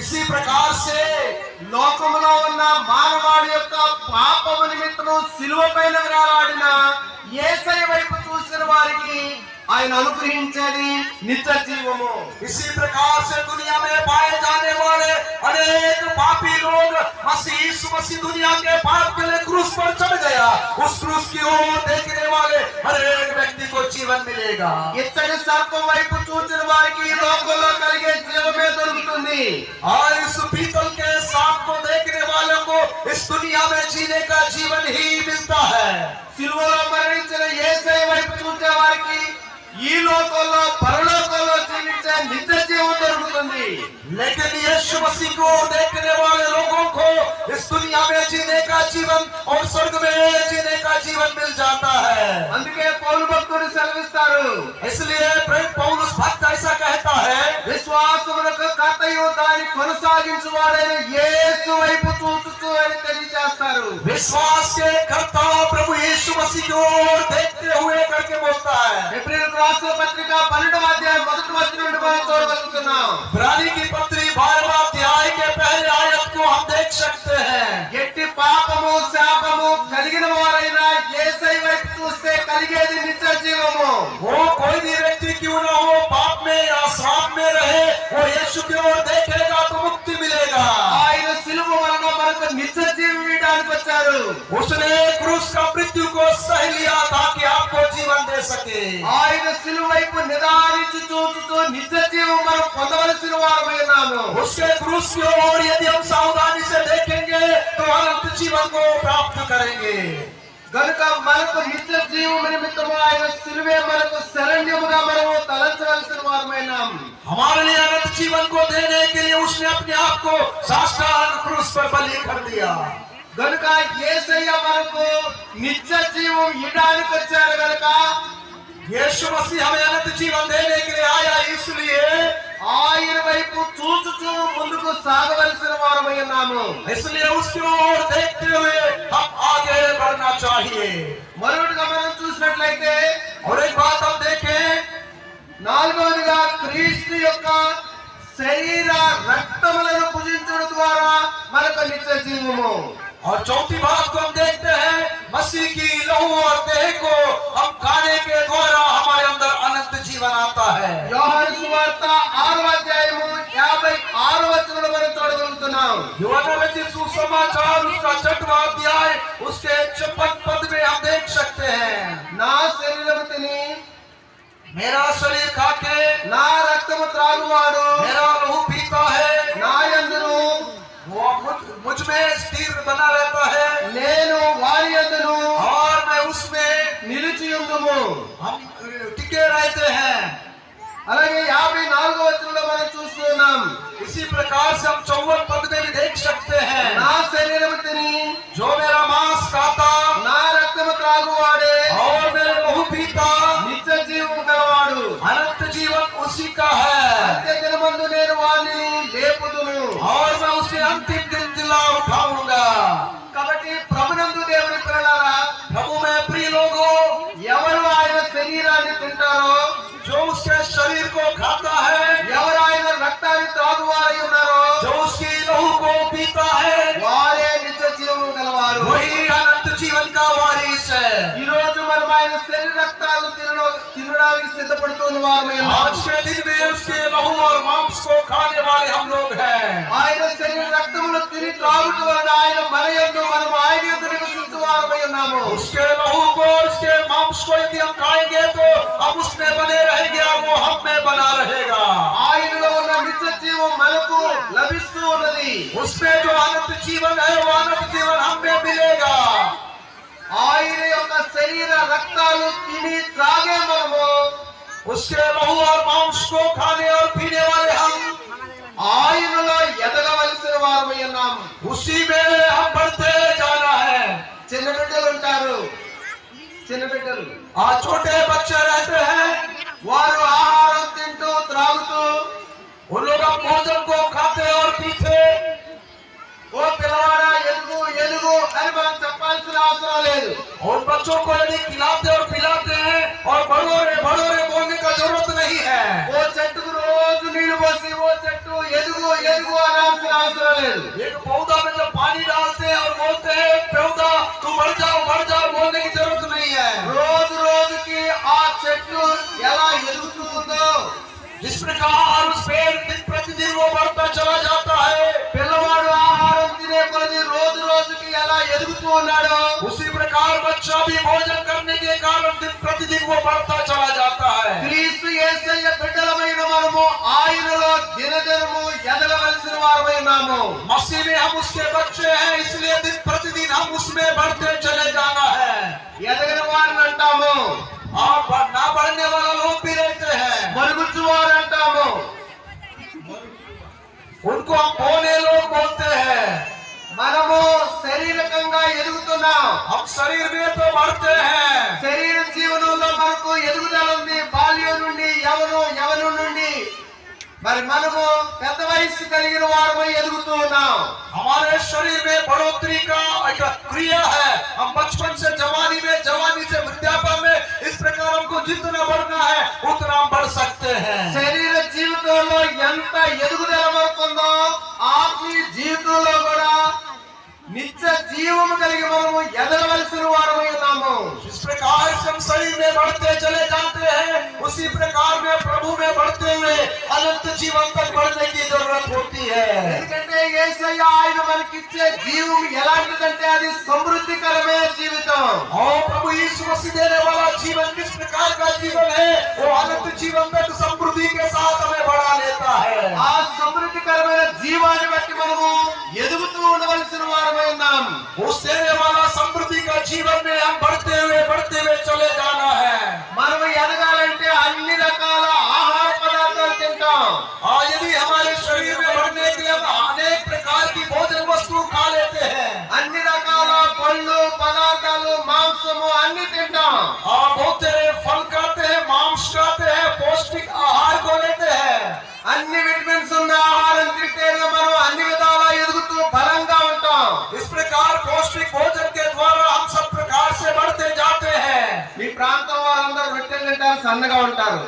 इसी प्रकार से లోకములో ఉన్న మానవాడి యొక్క పాపము నిమిత్తము సిలువ పైన వేలాడిన యేసయ్య వైపు చూసిన వారికి ఆయన అనుగ్రహించేది నిత్య జీవము। इसी प्रकार से दुनिया में पाए जाने वाले अनेक पापी लोग मसीह दुनिया के पाप के लिए क्रूस पर चढ़ गया। उस क्रूस की ओर देखने वाले हर एक व्यक्ति को जीवन मिलेगा। इतने सर्पों వైపు చూచిన వారికి ఈ లోకంలో కలిగే జీవమే దొరుకుతుంది। और इस पीतल के सांप को देखने वालों को इस दुनिया में जीने का जीवन ही मिलता है। సిలువలో మరణించిన యేసయ్య వైపు చూసే వారికి ఈ లోకంలో పరలోకంలో జీవించే నిత్య జీవం దొరుకుతుంది। लेकिन यीशु मसीह को देखने वाले लोगों को इस दुनिया में जीने का जीवन और स्वर्ग में जीने का जीवन मिल जाता है। అందుకే పౌలు భక్తుడు సెలవిస్తారు। इसलिए प्रेरित पौलुस भक्त ऐसा कहता है, విశ్వాసమునకు కర్తయు దాని కొనసాగించువాడైన యేసు వైపు చూచుచు అని తెలియజేస్తారు। विश्वास के कर्ता प्रभु यीशु मसीह की ओर देखते हुए करके बोलता है। एब्रिल రాసిన పత్రిక 12వ అధ్యాయం మొదటి వచనం నుండి మనం చూడగలుగుతున్నాం। ఇబ్రానీ की पत्री 12వ अध्याय के पहले आयत को हम देख सकते हैं। ఎట్టి పాపము శాపము కలిగిన వారైనా యేసయ్య వైపు చూస్తే కలిగేది నిత్య జీవము। वो कोई भी व्यक्ति क्यों ना हो पाप में या श्राप में रहे, वो यीशु की ओर देखेगा तो मुक्ति मिलेगा। ఆయన సిలువ వలన మనకు నిత్య జీవం ఇవ్వడానికి వచ్చారు। उसने क्रूस का मृत्यु को सह लिया ताकि आपको जीवन दे सके। ఆయన సిలువ వైపు నిదానించి చూస్తూ నిత్య జీవం మనం పొందవలసిన వారమై ఉన్నాము। उसके क्रूस की ओर यदि हम सावधानी से देखेंगे तो अनंत जीवन को प्राप्त करेंगे। గనుక మనకు నిత్య జీవం నిమిత్తము ఆయన సిలువే మనకు శరణ్యముగా మనము తలంచవలసిన వారమై ఉన్నాము। हमारे लिए अनंत जीवन को देने के लिए उसने अपने आप को साष्टांग क्रूस पर बलि कर दिया। గనుక యేసయ్య మనకు నిత్య జీవం ఇవ్వడానికి వచ్చారు। గనుక यीशु मसीह हमें अनंत जीवन देने के लिए आया, इसलिए ఆయన వైపు చూచుచూ ముందుకు సాగవలసిన వారమై ఉన్నాము। इसलिए उसकी ओर देखते हुए हम आगे बढ़ना चाहिए। మరొకటిగా మనం చూసినట్లయితే और एक बात हम देखें, నాలుగవదిగా క్రీస్తు యొక్క శరీర రక్తములను భుజించడం ద్వారా మనకు నిత్య జీవము। और चौथी बात को हम देखते हैं, मसीह की लहू और देह को हम खाने के द्वारा हमारे अंदर अनंत जीवन आता है। యోహాను సువార్త 6వ అధ్యాయము 56వ వచనంలో మనం చూడగలుగుతున్నాం। యోహాను రచిత సుసమాచాर उसका 6वां अध्याय उसके 56 पद में हम देख सकते हैं। నా శరీరము తిని मेरा शरीर खाके నా రక్తము త్రాగువాడు मेरा लहू पीता है, నా యందును वो मुझ में स्थिर बना रहता है, నేను వారి యందును और मैं उसमें నిలిచి ఉందుము, हम टिके रहते हैं। అలాగే 54వ వచనంలో మనం చూస్తున్నాం। इसी प्रकार से हम 54 पद में भी देख सकते हैं, నా శరీరము తిని जो मेरा मांस खाता నా రక్తము త్రాగువాడే और मेरे लहू पीता నిత్య జీవం గలవాడు, अनंत जीवन उसी का है। అంత్య దినమందు నేను వారిని లేపుదును और मैं उसे अंतिम दिन जिला उठाऊंगा। కాబట్టి ప్రభునందు దేవుని పిల్లలారా, प्रभु में प्रिय लोगों, ఎవరు ఆయన శరీరాన్ని తింటారో, जो उसके शरीर को खाता है, ఎవరు ఆయన రక్తాన్ని త్రాగువారై ఉన్నారో, जो उसकी लहू को पीता है, వారే నిత్య జీవము గలవారు, वही अनंत जीवन का वारिस है। ఈ రోజు మనం ఆయన శరీర రక్తాలను తినడానికి సిద్ధపడుతున్న వారమై ఉన్నాము। आज के दिन में उसके लहू और मांस को खाने वाले हम लोग हैं। ఆయన శరీర రక్తమును తిని త్రాగుట వలన ఆయన మన యందు మనం ఆయన యందు నివసించు వారమై ఉన్నాము। उसके लहू को और उसके मांस को यदि हम खाएंगे तो हम उसमें बने रहेंगे और वो हम में बना रहेगा। ఆయనలో ఉన్న నిత్య జీవం మనకు లభిస్తూ ఉన్నది। उसमें जो अनंत जीवन है वो अनंत जीवन हम में मिलेगा। ఆయన యొక్క శరీర రక్తాలు తిని త్రాగే మనము, उसके लहू और मांस को खाने और पीने वाले हम ఆయనలో ఎదగవలసిన వారమై ఉన్నాము। उसी में हम बढ़ते जाना है। చిన్న బిడ్డలు ఉంటారు, చిన్న బిడ్డలు ఆ छोटे बच्चे रहते हैं, వారు ఆహారం తింటూ త్రాగుతూ उन लोग भोजन को खाते और पीते। वो पिलवाड़ा एलुगु एलुगु అని మనం చెప్పాల్సిన అవసరం లేదు। और बच्चों को यदि खिलाते और पिलाते हैं और बड़ोरे बोलने का जरूरत नहीं है। वो చెట్టుకు రోజు నీళ్లు పోసి वो చెట్టు ఎలుగు ఎలుగు అని అవసరం లేదు. एक पौधा में जब पानी डालते हैं और बोलते हैं पौधा तू बढ़ जाओ बोलने की जरूरत नहीं है। రోజు రోజుకి ఆ చెట్టు ఎలా ఎదుగుతూ ఉందో, जिस प्रकार उस पेड़ दिन प्रतिदिन वो बढ़ता चला जाता है, పిల్లవాడు ఆహారం తినే కొలది రోజు రోజుకి ఎలా ఎదుగుతూ ఉన్నాడో, उसी प्रकार बच्चा भी भोजन करने के कारण दिन प्रतिदिन वो बढ़ता चला जाता है। క్రీస్తు యేసయ్య బిడ్డలమైన మనము ఆయనలో దినదినము ఎదగవలసిన వారమై ఉన్నాము. मसीह में हम उसके बच्चे हैं, इसलिए दिन प्रतिदिन हम उसमें बढ़ते चले जाना है। ఎదగని వారిని అంటాము, आप ना बढ़ने वाला लोग भी रहते हैं, మరుగుజ్జు వారు అంటాము. उनको हम बोने लोग बोलते हैं। మనము శారీరకంగా ఎదుగుతున్నాం. हम शरीर में तो बढ़ते हैं, శరీర జీవనంలో మనకు ఎదుగుదల ఉంది. బాల్యం నుండి యవనం నుండి మరి మనము పెద్ద వయస్సు కలిగిన వారమై ఎదుగుతూ ఉన్నాం. हमारे शरीर में बढ़ोतरी का एक क्रिया है। हम बचपन से जवानी में, जवानी से वृद्धापन में, इस प्रकार हमको जितना बढ़ना है उतना हम बढ़ सकते हैं। శరీర జీవితంలో ఎంత ఎదుగుదల మనకుందో, ఆత్మీయ జీవితంలో కూడా నిత్య జీవము కలిగి మనము ఎదగవలసిన వారమై ఉన్నాము. जिस प्रकार से हम शरीर में बढ़ते चले जाते हैं, उसी प्रकार में प्रभु में बढ़ते हुए अनंत जीवन तक बढ़ने की जरूरत होती है। ఎందుకంటే యేసయ్య ఆయన మనకిచ్చే జీవం ఎలాంటిదంటే అది సమృద్ధికరమైన జీవితం. और प्रभु यीशु मसीह देने वाला जीवन किस प्रकार का जीवन है, वो अनंत जीवन तक समृद्धि के साथ हमें बढ़ा लेता है। ఆ సమృద్ధికరమైన జీవాన్ని బట్టి మనము ఎదుగుతూ ఉండవలసిన వారమై ఉన్నాం. उस देने वाला समृद्धि का जीवन में हम बढ़ते हुए चले जाना है। మనము ఎదగాలంటే అన్ని రకాల ఆహార పదార్థాలు తింటాం. यदि हमारे शरीर में बढ़ने के लिए हम अनेक प्रकार की भोजन वस्तु खा लेते हैं, అన్ని రకాల పళ్ళు పదార్థాలు మాంసము అన్ని తింటాం. बहुत सारे फल खाते हैं, मांस खाते हैं, पौष्टिक आहार को लेते हैं। అన్ని విటమిన్స్ ఉన్న ఆహారం తింటే మనం అన్ని విధాలా ఎదుగుతూ బలంగా ఉంటాం. इस प्रकार पौष्टिक भोजन के द्वारा हम सब प्रकार से बढ़ते जाते हैं। మీ ప్రాంతం వారందరూ రొట్టెలు తింటారు, సన్నగా ఉంటారు.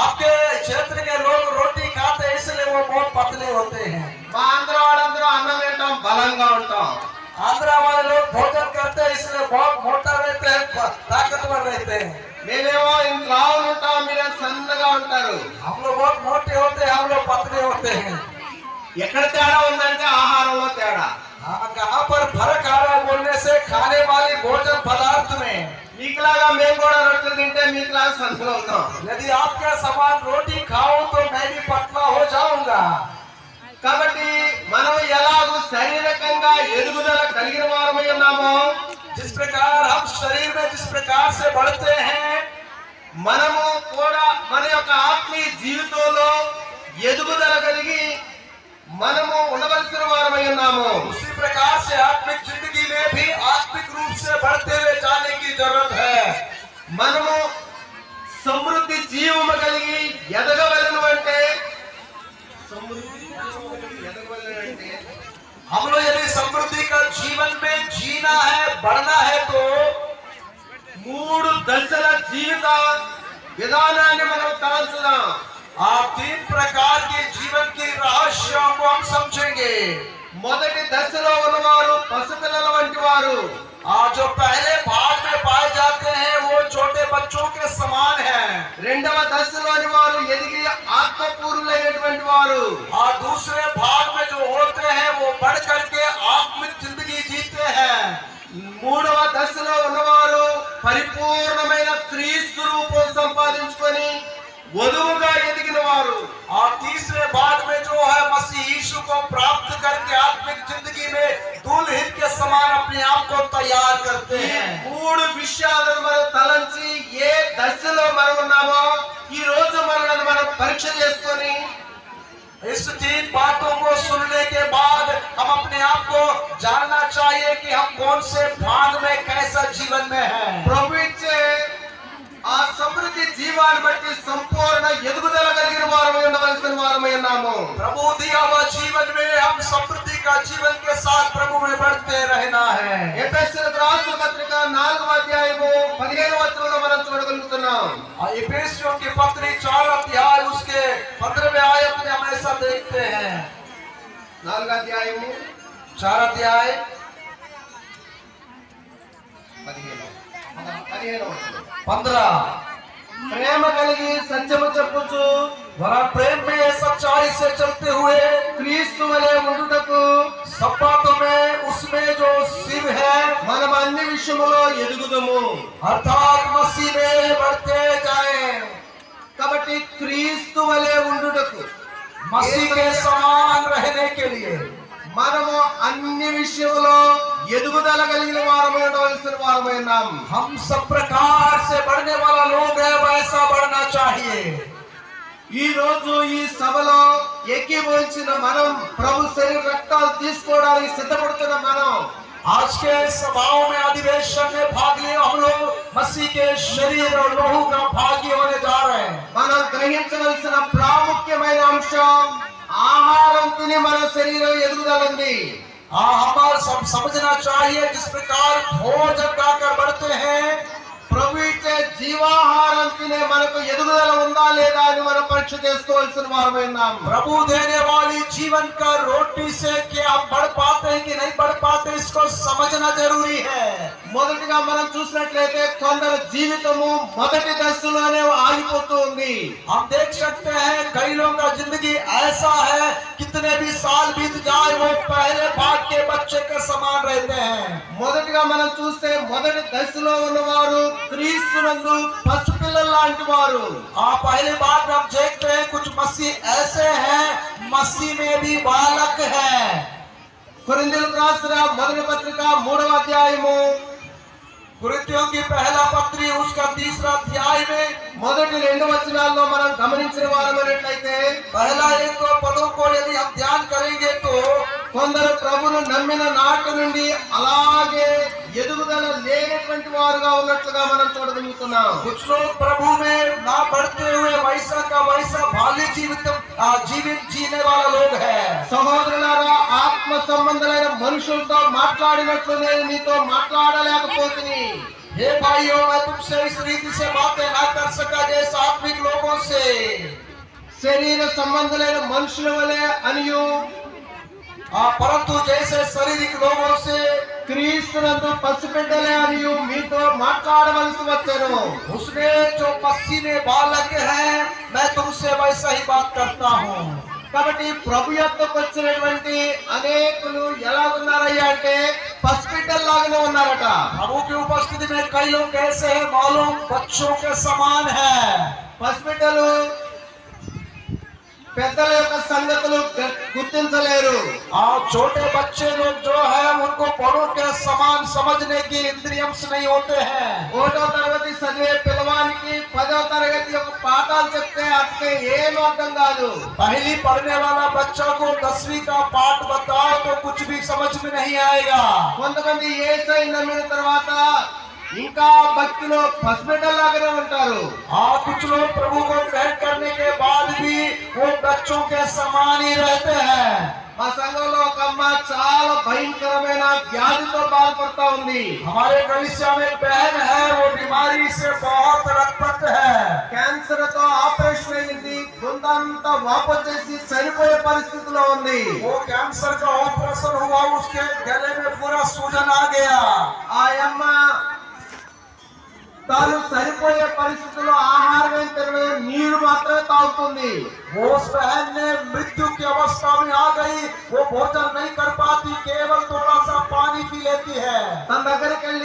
आपके क्षेत्र के लोग रोटी खाते हैं, इसलिए वो बहुत पतले होते हैं। మా ఆంధ్ర వాళ్ళందరూ అన్నం తింటాం, బలంగా ఉంటాం. आंध्रा वाले लोग भोजन करते हैं, इसलिए बहुत मोटा रहते हैं, ताकतवर रहते हैं। మేమేమో ఇంత లావులు ఉంటాం, మీరే సన్నగా ఉంటారు. हम लोग बहुत मोटे होते हैं, हम लोग पतले होते हैं। ఎక్కడ తేడా ఉందంటే ఆహారంలో తేడా. कहाँ पर फर्क आ रहा है बोलने से, खाने वाली भोजन पदार्थ में। మీకులాగా మేము కూడా రొట్టెలు తింటే మీకులాగా సన్నగా ఉంటాం. यदि आपके समान रोटी खाऊं तो मैं भी पतला हो जाऊंगा। కాబట్టి మనం ఎలాగూ శారీరకంగా ఎదుగుదల కలిగిన వారమై ఉన్నామో, जिस प्रकार हम शरीर में जिस प्रकार से बढ़ते हैं, మనము కూడా మన యొక్క ఆత్మీయ జీవితంలో ఎదుగుదల కలిగి మనము ఉండవలసిన వారమై ఉన్నాము. उसी प्रकार से आत्मिक जिंदगी में भी आत्मिक रूप से बढ़ते हुए जाने की जरूरत है। మనము సమృద్ధి జీవము కలిగి ఎదగవలను అంటే हम लोग यदि समृद्धि का जीवन में जीना है, बढ़ना है, तो 3 దశల జీవిత విధానాన్ని మనం తలంచుదాం. आप 3 प्रकार के जीवन की रहस्यों को हम समझेंगे। మొదటి దశలో ఉన్నవారు పసిపిల్లల వంటి వారు. जो पहले भाग में पाए जाते हैं वो छोटे बच्चों के समान हैं। రెండవ దశలోని వారు ఎదిగి ఆత్మపూర్ణులైనటువంటి వారు. और दूसरे भाग में जो होते हैं वो बढ़ करके आत्मिक जिंदगी जीते हैं। మూడవ దశలో ఉన్నవారు పరిపూర్ణమైన క్రీస్తు రూపం సంపాదించుకొని వధువుగా ఎదిగిన వారు. और तीसरे भाग में जो है मसीह यीशु को प्राप्त करके आत्मिक जिंदगी में दुल्हन के समान अपने आप को तैयार करते ఈ हैं। 3 విషయాలను మనం తలంచి ఏ దశలో మనం ఉన్నామో ఈ రోజు మనం పరీక్ష చేసుకొని इस 3 बातों को सुनने के बाद हम अपने आप को जानना चाहिए कि हम कौन से भाग में कैसा जीवन में हैं। ప్రభు ఇచ్చే ఆ సమృద్ధి జీవాన్ని బట్టి సంపూర్ణ ఎదుగుదల కలిగిన వారమై ఉండవలసిన వారమై ఉన్నాము. प्रभु दिया हुआ जीवन में हम समृद्धि का जीवन के साथ प्रभु में बढ़ते रहना है। ఎఫెసీయులకు రాసిన పత్రిక 4వ అధ్యాయము 15వ వచనంలో మనం చూడగలుగుతున్నాం. एफेसियों की पत्री 4 अध्याय उसके 15वें आयत में हम ऐसा देखते हैं। 4వ అధ్యాయము 4 अध्याय 15। ప్రేమ కలిగి సత్యము చెప్పుచు वरा प्रेम में सच्चाई से चलते हुए క్రీస్తు వలె ఉండుటకు सब बातों में उसमें जो सिर है మనం అన్ని విషయములో ఎదుగుదము। अर्थात मसीह में बढ़ते जाएं। కాబట్టి క్రీస్తు వలె ఉండుటకు मसीह के समान रहने के लिए మనము అన్ని విషయములో ఎదుగుదల కలిగిన వారమై ఉండవలసిన వారమై ఉన్నాం। हम सब प्रकार से बढ़ने वाला लोग है, वैसा बढ़ना चाहिए। ఈ రోజు ఈ సభలో ఏకీభవించిన మనం ప్రభు శరీర రక్తాలు తీసుకోవడానికి సిద్ధపడుతున్న మనం आज के सभाओं में अधिवेशन में भाग लिए हम लोग मसीह के शरीर और लहू का भागी होने जा रहे हैं। మనం గ్రహించవలసిన ప్రాముఖ్యమైన అంశం ఆహారం తిని మన శరీరం ఎదుగుదల ఉంది। हमारा सब समझना चाहिए जिस प्रकार भोजन खाकर बढ़ते हैं, ప్రభు ఇచ్చే జీవాహారం తినే మనకు ఎదుగుదల ఉందా లేదా అని మనం పరీక్ష చేసుకోవాల్సిన వారమై ఉన్నాం। प्रभु देने वाली जीवन का रोटी से क्या हम बढ़ पाते हैं कि नहीं बढ़ पाते, इसको समझना जरूरी है। మొదటిగా మనం చూసినట్లయితే కొందరు జీవితము మొదటి దశలోనే ఆగిపోతూ ఉంది। हम देख सकते हैं कई लोगों का जिंदगी ऐसा है, कितने भी साल बीत जाए वो पहले भाग के बच्चे के समान रहते हैं। మొదటిగా మనం చూస్తే మొదటి దశలో ఉన్నవారు క్రీస్తునందు పసిపిల్లల లాంటి వారు। पहले बात में हम देखते हैं कुछ मसीह ऐसे हैं, मसीह में भी बालक है। కొరింథీయులకు రాసిన మొదటి పత్రిక 3వ అధ్యాయము कुरिन्थियों की पहला पत्री उसका 3रा अध्याय में మొదటి 2 వచనాల్లో మనం గమనించిన వారమైనట్లయితే पहला 1-2 पदों को यदि हम ध्यान करेंगे तो కొందరు ప్రభును నమ్మిన నాటి నుండి అలాగే ఎదుగుదల లేనటువంటి వారుగా ఉన్నట్లుగా మనం చూడగలుగుతున్నాం। कुछ लोग प्रभु में ना बढ़ते हुए वैसा का वैसा बाल्य जीवित जीने वाला लोग है। సహోదరులారా, ఆత్మ సంబంధులైన మనుషులతో మాట్లాడినట్లు నేను మీతో మాట్లాడలేకపోతుని। हे भाइयों, मैं तुमसे इस रीति से बातें ना कर सका जैसे आत्मिक लोगों से। శరీర సంబంధులైన మనుషుల వలె అనియు परंतु जैसे शारीरिक लोगों से క్రీస్తునందు పసిబిడ్డలే అనియు మీతో మాట్లాడవలసి వచ్చెను। उसने जो मसीह में बालक है, मैं तुमसे वैसा ही बात करता हूँ। కాబట్టి ప్రభు యొక్కకు వచ్చినటువంటి అనేకులు ఎలా ఉన్నారయ్యా అంటే పసిబిడ్డల్లాగానే ఉన్నారట। प्रभु की उपस्थिति में कई लोग कैसे हैं मालूम, बच्चों के समान है। పసిబిడ్డలు పెద్దల యొక్క సంగతులు గుర్తించలేరు। छोटे बच्चे लोग जो है उनको बड़ों के समान समझने की इंद्रियंश नहीं होते हैं। 1వ తరగతి చదివే పిల్లవానికి 10వ తరగతి యొక్క పాఠాలు చెప్తే అతనికి ఏం అర్థం కాదు। पहली पढ़ने वाला बच्चा को 10वीं का पाठ बताओ तो कुछ भी समझ में नहीं आएगा। కొంతమంది యేసయ్య నమ్మిన తర్వాత ఇంకా భక్తిలో పసిబిడ్డలాగానే ఉంటారు। कुछ लोग प्रभु को ग्रहण करने के बाद भी वो बच्चों के समान ही रहते हैं। మా సంఘంలో ఒక అమ్మ చాలా భయంకరమైన వ్యాధితో బాధపడతా ఉంది। हमारे कलीसिया में एक बहन है, वो बीमारी से बहुत लथपथ है। క్యాన్సర్ తో ఆపరేషన్ అయింది, గుండంతా వాపొచ్చేసి చనిపోయే పరిస్థితిలో ఉంది। वो कैंसर का ऑपरेशन हुआ, उसके गले में पूरा सूजन आ गया। ఆ అమ్మ తాను సరిపోయే పరిస్థితుల్లో ఆహారం ఏం తినలేదు, నీరు మాత్రమే తాగుతుంది। वो उस बहन ने मृत्यु की अवस्था में आ गई, वो भोजन नहीं कर पाती, केवल थोड़ा सा पानी पी लेती है। తన దగ్గర